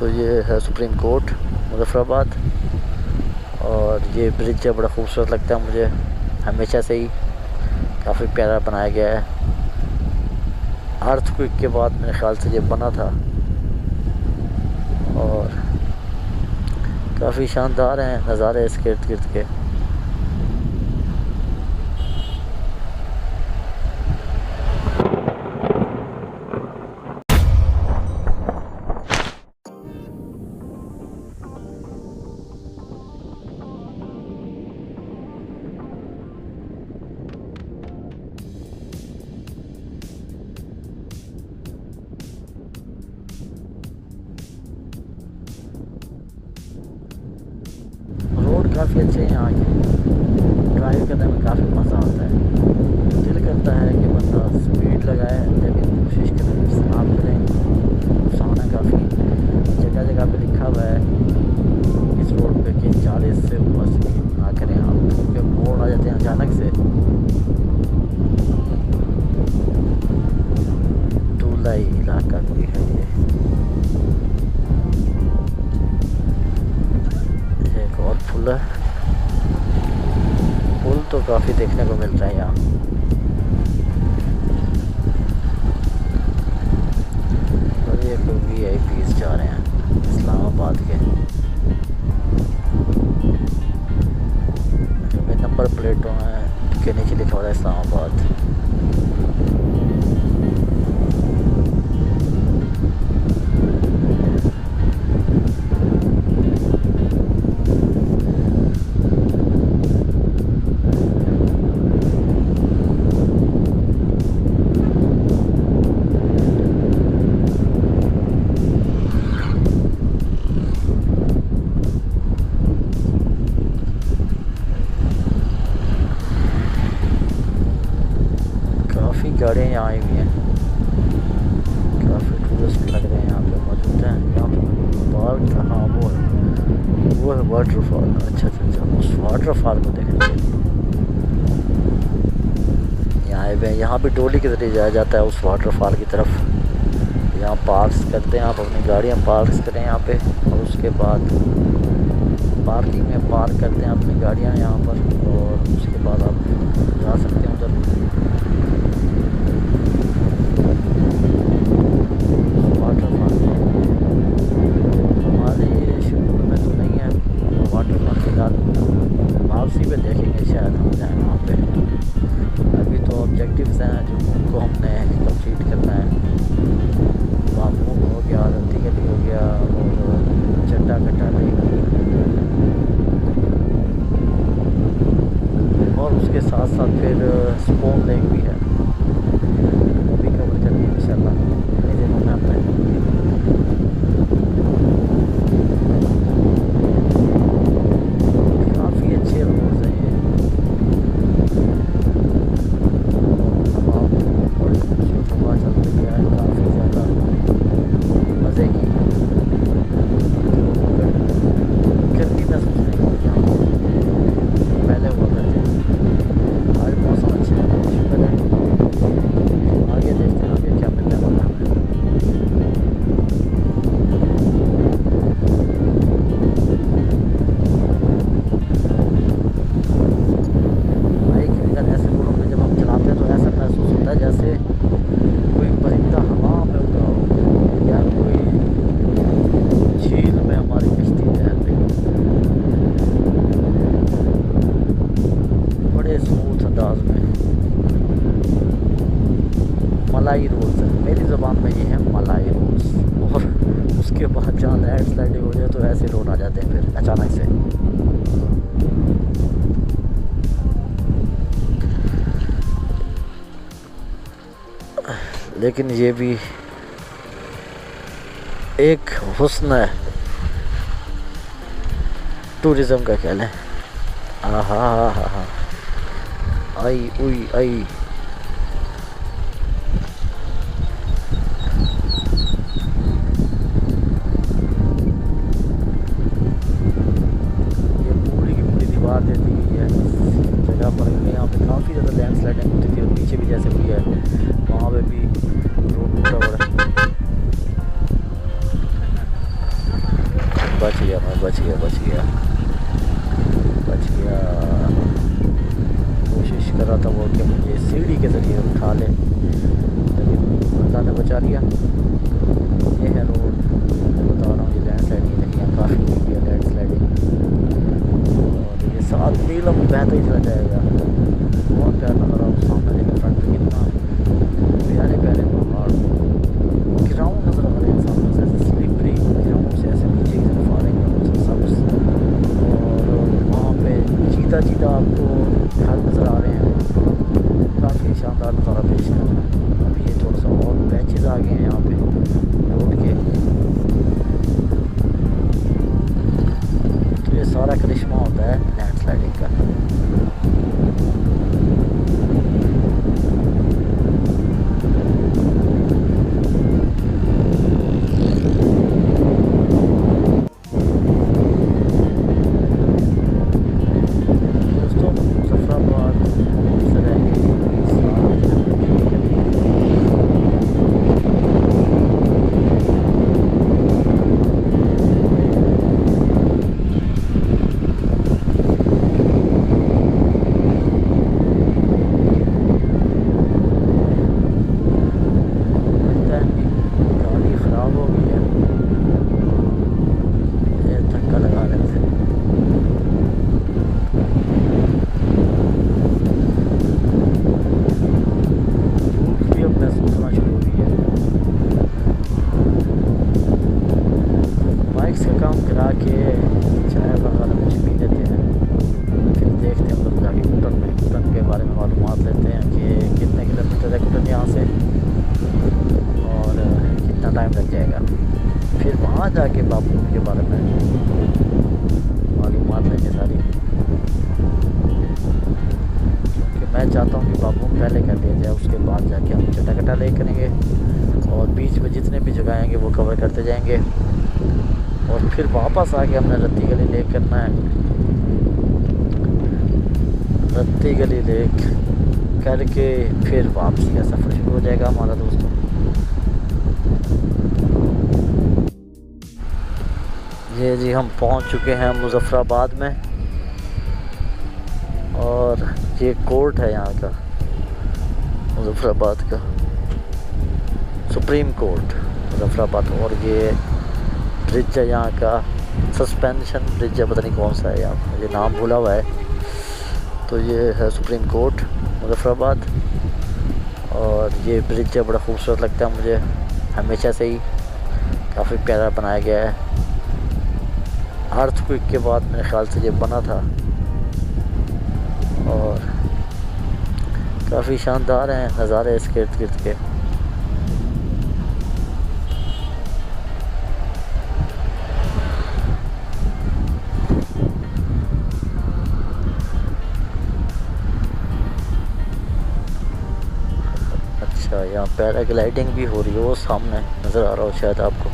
तो ये है सुप्रीम कोर्ट मुजफ्फराबाद, और ये ब्रिज बड़ा खूबसूरत लगता है मुझे हमेशा से ही, काफ़ी प्यारा बनाया गया है। अर्थक्वेक के बाद मेरे ख्याल से ये बना था, और काफ़ी शानदार हैं नज़ारे इसके इर्द गिर्द के। रोड काफ़ी अच्छे हैं यहाँ के, ड्राइव करने में काफ़ी मज़ा आता है। दिल करता है कि बंदा स्पीड लगाए, लेकिन कोशिश करें साफ करें। सामने काफ़ी जगह जगह पे लिखा हुआ है इस रोड पे कि 40 से ऊपर स्पीड ना करें आप, क्योंकि मोड़ आ जाते हैं अचानक से। दूल्हाई इलाका कोई है ये। एक और पुल है, पुल तो काफ़ी देखने को मिल रहा है यहाँ। और ये कोई VIPs जा रहे हैं इस्लामाबाद के, क्योंकि नंबर प्लेटों के नीचे लिखा हुआ है इस्लामाबाद। गाड़ियाँ यहाँ आई हुई हैं, काफ़ी टूरिस्ट लग रहे हैं यहाँ पे मौजूद हैं। यहाँ पे पार्क था, हाँ वो है वाटरफॉल। अच्छा, उस वाटरफॉल को देखने के लिए यहाँ आए हुए हैं। यहाँ भी डोली के ज़रिए जाया जाता है उस वाटरफॉल की तरफ। यहाँ पार्क्स करते हैं, आप अपनी गाड़ियाँ पार्क्स करें यहाँ पे, और उसके बाद पार्किंग में पार्क करते हैं अपनी गाड़ियाँ यहाँ पर, और उसके बाद आप जा सकते हैं उधर। वापसी पे देखेंगे शायद हम जाएँ वहाँ पे। अभी तो ऑब्जेक्टिव्स हैं जो उनको हमने कंप्लीट करना है। बाबू हो गया, रत्ती गली हो गया, और चट्टा कटाली, और उसके साथ साथ फिर स्पोन लेक भी है, वो भी कवर करनी है इंशाल्लाह इन दिनों में हमने। मलाई रोड्स है, मेरी ज़बान में ये है मलाई रोड्स। और उसके बाद जहाँ लैंड स्लाइडिंग हो जाए तो ऐसे रोड आ जाते हैं फिर अचानक से। लेकिन ये भी एक हुस्न है टूरिज़म का, कह लें। हा आई उई आई। दे दी गई है जगह पर। यहाँ पे काफ़ी ज़्यादा लैंड स्लाइडिंग होती थी, और पीछे भी जैसे हुई है वहाँ पे भी रोड टूटा हुआ है। बच गया मैं, बच गया बच गया बच गया। कोशिश कर रहा था वो कि मुझे सीढ़ी के ज़रिए उठा ले, लेकिन अल्लाह ने बचा लिया। ये है रोड, बता रहा हूँ, ये लैंड स्लाइडिंग देखिए यहाँ काफ़ी हुई है लैंड स्लाइडिंग। और ये 7 मील अब बहता ही चला जाएगा। बहुत प्यारा नज़र आप सामने देखिए, फ्रंट पे कितना प्यारे प्यारे पहाड़, ग्राउंड नज़र आ रहे हैं सामने से, ऐसे स्लिपरी ग्राउंड से ऐसे नीचे की तरफ आ रहे हैं सब्ज़। और वहाँ पे चीता चीता आपको घर नज़र आ रहे हैं, काफ़ी शानदार नज़ारा पेश कर रहा है। अभी ये थोड़ा सा और पैचेज़ आ गए हैं यहाँ पे रोड के, तो ये सारा करिश्मा होता है लैंड स्लाइडिंग का। जाके बापू के बारे में मालूमात लेंगे सारी, क्योंकि मैं चाहता हूँ कि बापू पहले कर दिया जाए, उसके बाद जाके हम चटाकटा ले करेंगे और बीच में जितने भी जगह आएंगे वो कवर करते जाएंगे। और फिर वापस आके हमने रत्ती गली लेक करना है। रत्ती गली लेक करके फिर वापसी का सफ़र शुरू हो जाएगा हमारा दोस्तों। ये जी हम पहुंच चुके हैं मुजफ्फराबाद में, और ये कोर्ट है यहाँ का, मुजफ्फराबाद का सुप्रीम कोर्ट मुजफ्फराबाद। और ये ब्रिज है यहाँ का, सस्पेंशन ब्रिज है, पता नहीं कौन सा है यहाँ, मुझे नाम भूला हुआ है। तो ये है सुप्रीम कोर्ट मुजफ्फराबाद, और ये ब्रिज है, बड़ा खूबसूरत लगता है मुझे हमेशा से ही, काफ़ी प्यारा बनाया गया है। अर्थक्वेक के बाद मेरे ख्याल से ये बना था, और काफ़ी शानदार हैं नज़ारे इसके इर्द गिर्द के। अच्छा, यहाँ पैराग्लाइडिंग भी हो रही है, वो सामने नज़र आ रहा हो शायद आपको।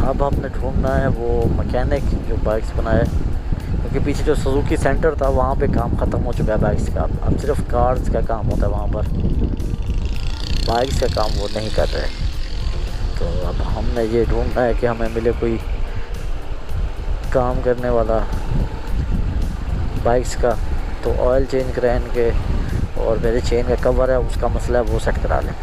अब आपने ढूंढना है वो मैकेनिक जो बाइक्स बनाए, क्योंकि पीछे जो सुजुकी सेंटर था वहाँ पे काम ख़त्म हो चुका है बाइक्स का। अब सिर्फ कार्स का काम होता है वहाँ पर, बाइक्स का काम वो नहीं कर रहे। तो अब हमने ये ढूंढना है कि हमें मिले कोई काम करने वाला बाइक्स का। तो ऑयल चेंज कराएं इनके, और मेरे चेन का कवर है उसका मसला है वो सेट करा लें।